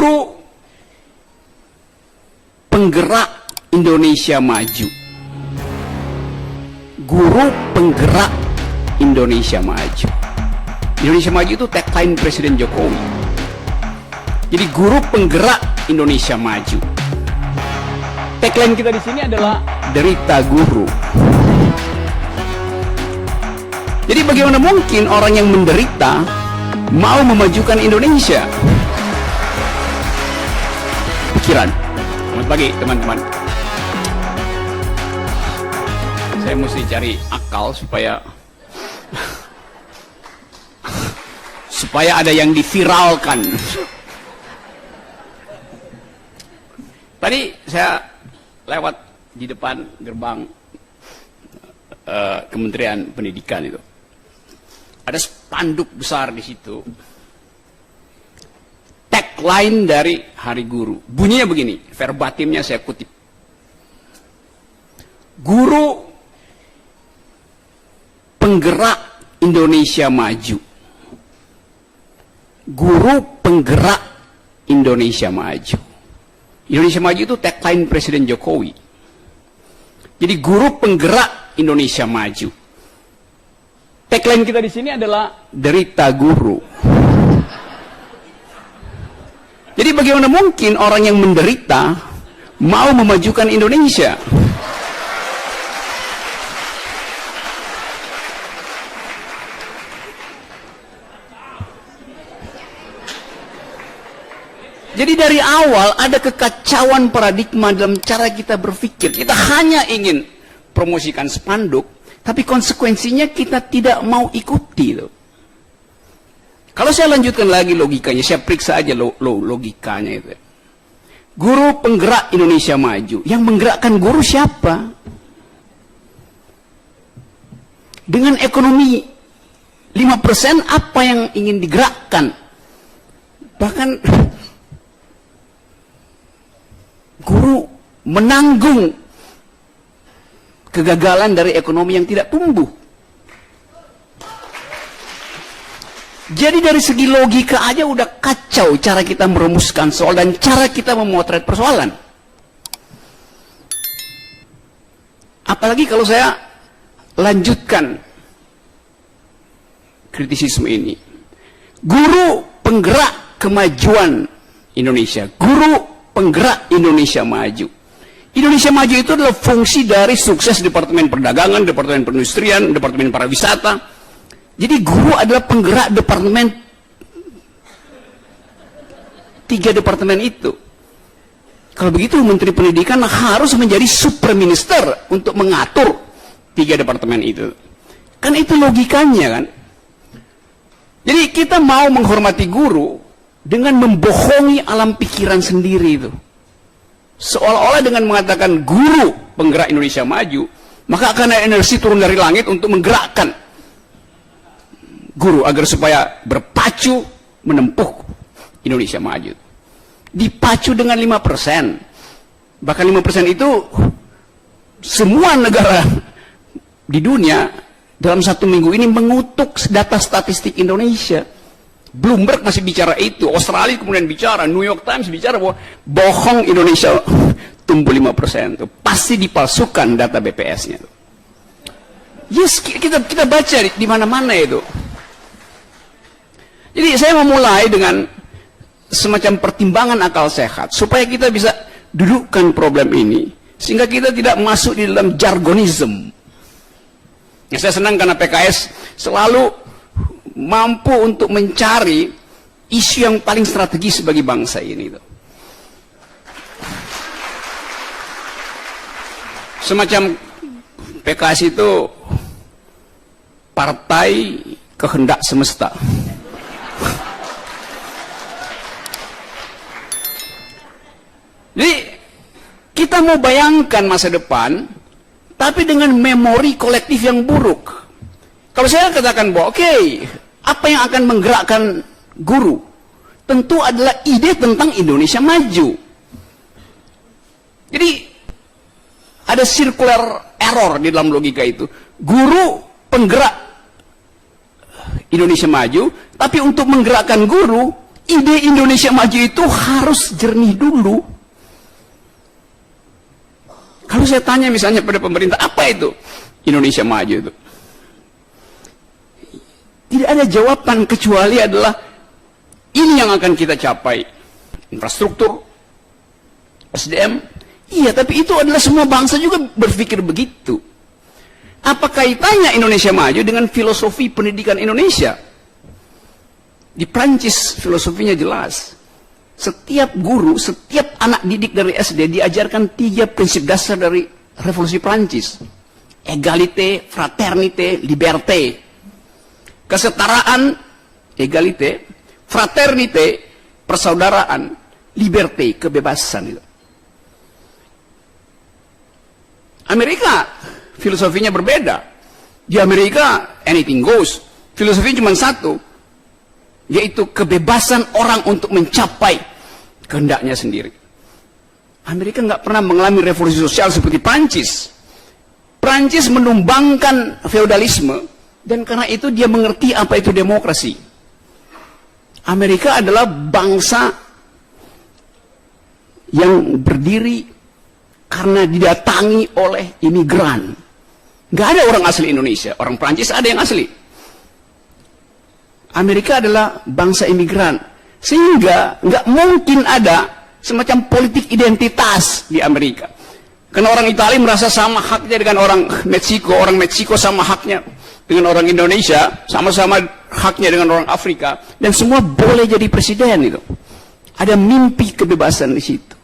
Guru penggerak Indonesia Maju. Guru penggerak Indonesia Maju. Indonesia Maju itu tagline Presiden Jokowi. Jadi guru penggerak Indonesia Maju. Tagline kita di sini adalah derita guru. Jadi bagaimana mungkin orang yang menderita mau memajukan Indonesia? Pikiran. Selamat pagi teman-teman. Saya mesti cari akal supaya ada yang diviralkan. Tadi saya lewat di depan gerbang Kementerian Pendidikan itu. Ada spanduk besar di situ. Tagline dari Hari Guru. Bunyinya begini, verbatimnya saya kutip. Guru penggerak Indonesia Maju. Guru penggerak Indonesia Maju. Indonesia Maju itu tagline Presiden Jokowi. Jadi guru penggerak Indonesia Maju. Tagline kita di sini adalah derita guru. Jadi bagaimana mungkin orang yang menderita mau memajukan Indonesia? Jadi dari awal ada kekacauan paradigma dalam cara kita berpikir. Kita hanya ingin promosikan spanduk, tapi konsekuensinya kita tidak mau ikuti. Kalau saya lanjutkan lagi logikanya, saya periksa aja logikanya itu. Guru penggerak Indonesia Maju. Yang menggerakkan guru siapa? Dengan ekonomi 5% apa yang ingin digerakkan? Bahkan guru menanggung kegagalan dari ekonomi yang tidak tumbuh. Jadi dari segi logika aja udah kacau cara kita merumuskan soal dan cara kita memotret persoalan. Apalagi kalau saya lanjutkan kritisisme ini. Guru penggerak kemajuan Indonesia. Guru penggerak Indonesia Maju. Indonesia Maju itu adalah fungsi dari sukses Departemen Perdagangan, Departemen Perindustrian, Departemen Pariwisata. Jadi guru adalah penggerak departemen, 3 departemen itu. Kalau begitu Menteri Pendidikan harus menjadi super minister untuk mengatur 3 departemen itu. Kan itu logikanya kan. Jadi kita mau menghormati guru dengan membohongi alam pikiran sendiri itu. Seolah-olah dengan mengatakan guru penggerak Indonesia Maju, maka akan ada energi turun dari langit untuk menggerakkan guru agar supaya berpacu menempuh Indonesia Maju. Dipacu dengan 5%. Bahkan 5% itu semua negara di dunia dalam 1 minggu ini mengutuk data statistik Indonesia. Bloomberg masih bicara itu, Australia kemudian bicara, New York Times bicara bahwa bohong Indonesia tumbuh 5%. Itu pasti dipalsukan data BPS-nya. Yes, kita baca di mana-mana itu. Jadi saya memulai dengan semacam pertimbangan akal sehat supaya kita bisa dudukkan problem ini sehingga kita tidak masuk di dalam jargonisme. Ya, saya senang karena PKS selalu mampu untuk mencari isu yang paling strategis bagi bangsa ini. Semacam PKS itu partai kehendak semesta. Jadi kita mau bayangkan masa depan, tapi dengan memori kolektif yang buruk. Kalau saya katakan bahwa oke, apa yang akan menggerakkan guru? Tentu adalah ide tentang Indonesia Maju. Jadi ada circular error di dalam logika itu. Guru penggerak Indonesia Maju, tapi untuk menggerakkan guru ide Indonesia Maju itu harus jernih dulu. Kalau saya tanya misalnya pada pemerintah, apa itu Indonesia Maju itu? Tidak ada jawaban kecuali adalah ini yang akan kita capai. Infrastruktur, SDM, iya, tapi itu adalah semua bangsa juga berpikir begitu. Apa kaitannya Indonesia Maju dengan filosofi pendidikan Indonesia? Di Prancis filosofinya jelas. Setiap guru, setiap anak didik dari SD diajarkan 3 prinsip dasar dari revolusi Prancis. Egalité, fraternité, liberté. Kesetaraan, egalité, fraternité, persaudaraan, liberté, kebebasan itu. Amerika filosofinya berbeda. Di Amerika anything goes. Filosofinya cuma satu, yaitu kebebasan orang untuk mencapai kehendaknya sendiri. Amerika nggak pernah mengalami revolusi sosial seperti Prancis. Prancis menumbangkan feodalisme, dan karena itu dia mengerti apa itu demokrasi. Amerika adalah bangsa yang berdiri karena didatangi oleh imigran. Nggak ada orang asli Indonesia. Orang Prancis ada yang asli. Amerika adalah bangsa imigran. Sehingga nggak mungkin ada semacam politik identitas di Amerika. Karena orang Italia merasa sama haknya dengan orang Meksiko sama haknya dengan orang Indonesia, sama-sama haknya dengan orang Afrika, dan semua boleh jadi presiden itu. Ada mimpi kebebasan di situ.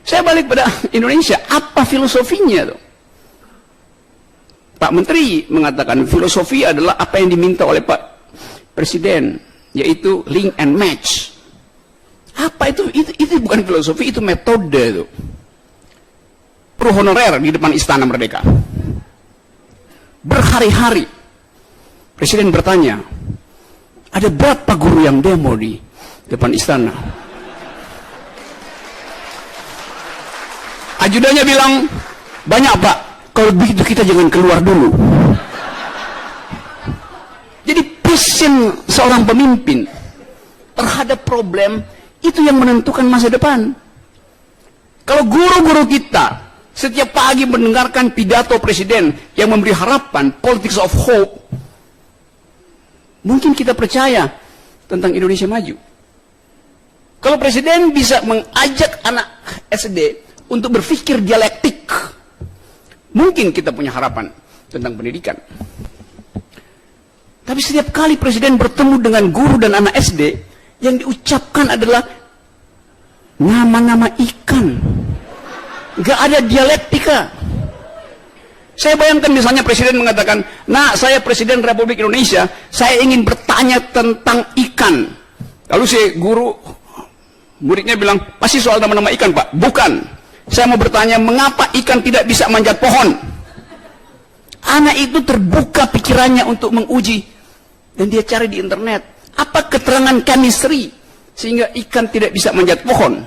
Saya balik pada Indonesia, apa filosofinya tuh? Pak Menteri mengatakan filosofi adalah apa yang diminta oleh Pak Presiden, yaitu link and match. Apa itu? Itu bukan filosofi, itu metode itu. Pro honorer di depan Istana Merdeka. Berhari-hari Presiden bertanya, ada berapa guru yang demo di depan istana? Ajudannya bilang, banyak Pak, kalau begitu kita jangan keluar dulu. Jadi passion seorang pemimpin terhadap problem itu yang menentukan masa depan. Kalau guru-guru kita setiap pagi mendengarkan pidato presiden yang memberi harapan, politics of hope, mungkin kita percaya tentang Indonesia Maju. Kalau presiden bisa mengajak anak SD untuk berpikir dialektik, mungkin kita punya harapan tentang pendidikan. Tapi setiap kali presiden bertemu dengan guru dan anak SD, yang diucapkan adalah nama-nama ikan. Gak ada dialektika. Saya bayangkan misalnya presiden mengatakan, nah saya presiden Republik Indonesia, saya ingin bertanya tentang ikan. Lalu si guru, muridnya bilang, pasti soal nama-nama ikan Pak. Bukan, saya mau bertanya mengapa ikan tidak bisa manjat pohon. Anak itu terbuka pikirannya untuk menguji, dan dia cari di internet, apa keterangan chemistry sehingga ikan tidak bisa manjat pohon.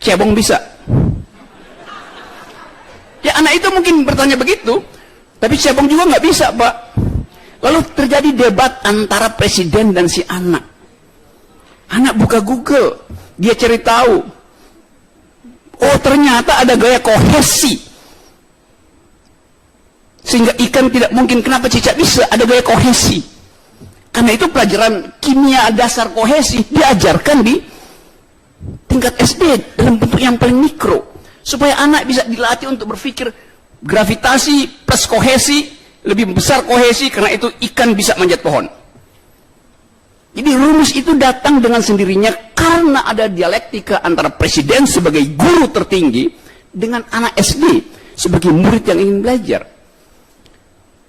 Cebong bisa. Ya anak itu mungkin bertanya begitu, tapi cebong juga nggak bisa Pak. Lalu terjadi debat antara presiden dan si anak. Anak buka Google, dia cari tahu. Oh ternyata ada gaya kohesi. Sehingga ikan tidak mungkin, kenapa cicak bisa? Ada gaya kohesi. Karena itu pelajaran kimia dasar kohesi diajarkan di tingkat SD dalam bentuk yang paling mikro. Supaya anak bisa dilatih untuk berpikir gravitasi plus kohesi, lebih besar kohesi, karena itu ikan bisa manjat pohon. Jadi rumus itu datang dengan sendirinya karena ada dialektika antara presiden sebagai guru tertinggi dengan anak SD sebagai murid yang ingin belajar.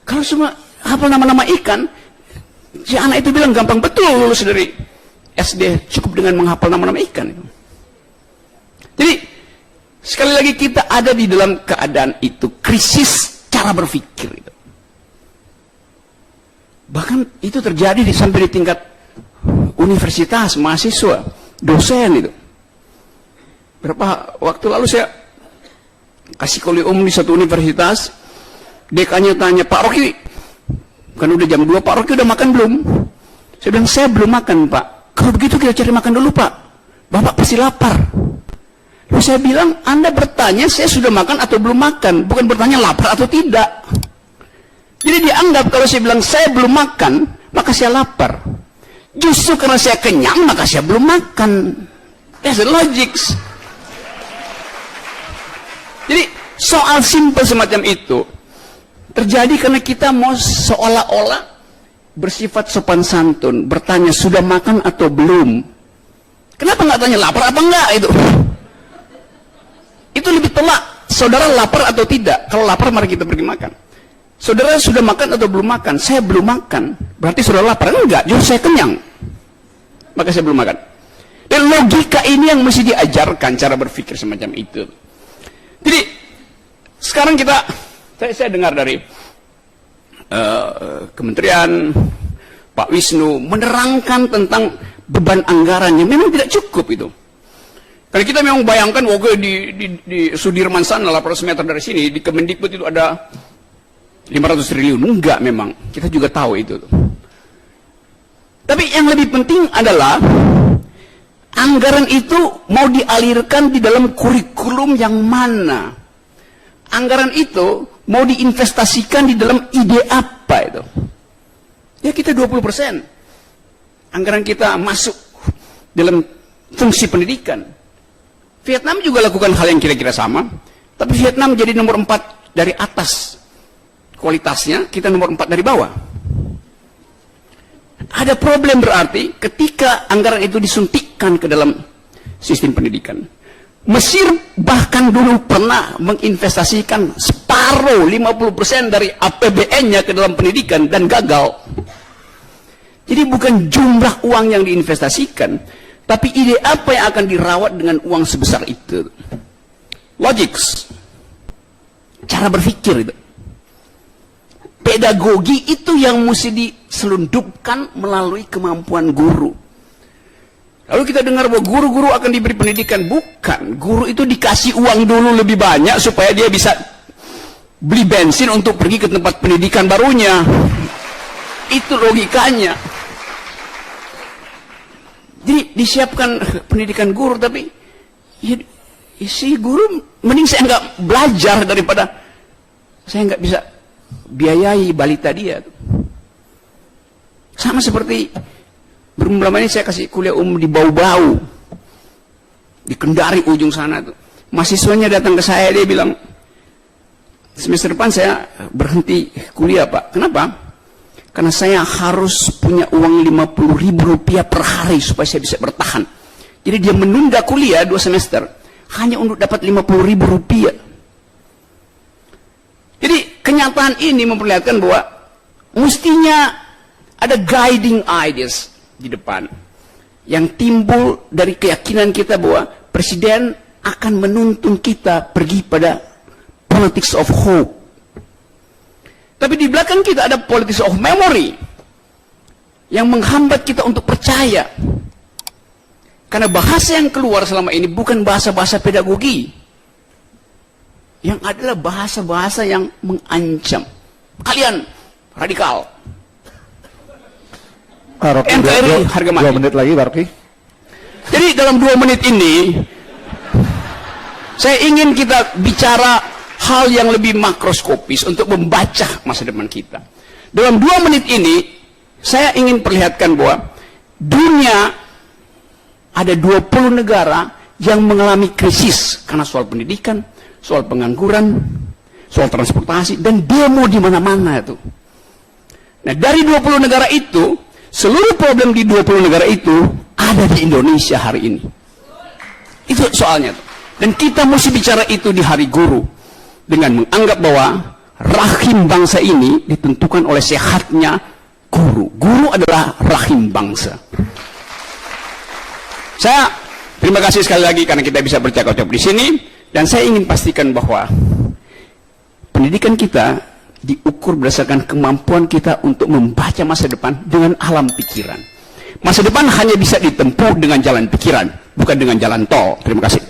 Kalau semua hafal nama-nama ikan, si anak itu bilang gampang betul lulus dari SD, cukup dengan menghafal nama-nama ikan. Jadi sekali lagi kita ada di dalam keadaan itu, krisis cara berpikir itu. Bahkan itu terjadi sampai di tingkat universitas, mahasiswa, dosen itu. Berapa waktu lalu saya kasih kuliah umum di satu universitas, dekannya tanya, Pak Rocky, kan udah jam 2, Pak Rocky udah makan belum? Saya bilang, saya belum makan, Pak. Kalau begitu kita cari makan dulu, Pak. Bapak pasti lapar. Lalu saya bilang, Anda bertanya saya sudah makan atau belum makan, bukan bertanya lapar atau tidak. Jadi dianggap kalau saya bilang saya belum makan, maka saya lapar. Justru karena saya kenyang, maka saya belum makan. That's the logic. Jadi soal simpel semacam itu terjadi karena kita mau seolah-olah bersifat sopan santun, bertanya sudah makan atau belum. Kenapa nggak tanya lapar apa enggak itu? Itu lebih telak. Saudara lapar atau tidak? Kalau lapar mari kita pergi makan. Saudara sudah makan atau belum makan? Saya belum makan. Berarti saudara lapar? Enggak, justru saya kenyang. Maka saya belum makan. Dan logika ini yang mesti diajarkan, cara berpikir semacam itu. Jadi sekarang saya dengar dari Kementerian Pak Wisnu menerangkan tentang beban anggarannya memang tidak cukup itu. Karena kita memang bayangkan, oke di Sudirman sana 800 meter dari sini di Kemendikbud itu ada 500 triliun. Enggak, memang kita juga tahu itu. Tapi yang lebih penting adalah anggaran itu mau dialirkan di dalam kurikulum yang mana. Anggaran itu mau diinvestasikan di dalam ide apa itu? Ya kita 20% anggaran kita masuk dalam fungsi pendidikan. Vietnam juga lakukan hal yang kira-kira sama, tapi Vietnam jadi nomor 4 dari atas kualitasnya, kita nomor 4 dari bawah. Ada problem berarti ketika anggaran itu disuntikkan ke dalam sistem pendidikan. Mesir bahkan dulu pernah menginvestasikan separuh 50% dari APBN-nya ke dalam pendidikan dan gagal. Jadi bukan jumlah uang yang diinvestasikan, tapi ide apa yang akan dirawat dengan uang sebesar itu. Logics, cara berpikir itu. Pedagogi itu yang mesti diselundupkan melalui kemampuan guru. Lalu kita dengar bahwa guru-guru akan diberi pendidikan. Bukan, guru itu dikasih uang dulu lebih banyak supaya dia bisa beli bensin untuk pergi ke tempat pendidikan barunya. Itu logikanya. Jadi disiapkan pendidikan guru, tapi ya, si guru mending saya nggak belajar daripada saya nggak bisa biayai balita dia. Sama seperti berlama ini saya kasih kuliah umum di Bau-Bau, di Kendari ujung sana tuh. Mahasiswanya datang ke saya, dia bilang, semester depan saya berhenti kuliah, Pak. Kenapa? Karena saya harus punya uang 50.000 rupiah per hari supaya saya bisa bertahan. Jadi dia menunda kuliah 2 semester hanya untuk dapat 50.000 rupiah. Jadi kenyataan ini memperlihatkan bahwa mestinya ada guiding ideas di depan yang timbul dari keyakinan kita bahwa presiden akan menuntun kita pergi pada politics of hope. Tapi di belakang kita ada politics of memory yang menghambat kita untuk percaya. Karena bahasa yang keluar selama ini bukan bahasa-bahasa pedagogi, yang adalah bahasa-bahasa yang mengancam. Kalian radikal. NKRI harga mati. 2 menit lagi, Pak Rocky. Jadi dalam 2 menit ini saya ingin kita bicara hal yang lebih makroskopis untuk membaca masa depan kita. Dalam 2 menit ini saya ingin perlihatkan bahwa dunia ada 20 negara yang mengalami krisis karena soal pendidikan, soal pengangguran, soal transportasi, dan demo di mana-mana itu. Nah, dari 20 negara itu, seluruh problem di 20 negara itu ada di Indonesia hari ini. Itu soalnya. Dan kita mesti bicara itu di Hari Guru dengan menganggap bahwa rahim bangsa ini ditentukan oleh sehatnya guru. Guru adalah rahim bangsa. Saya terima kasih sekali lagi karena kita bisa bercakap-cakap di sini, dan saya ingin pastikan bahwa pendidikan kita diukur berdasarkan kemampuan kita untuk membaca masa depan dengan alam pikiran. Masa depan hanya bisa ditempuh dengan jalan pikiran, bukan dengan jalan tol. Terima kasih.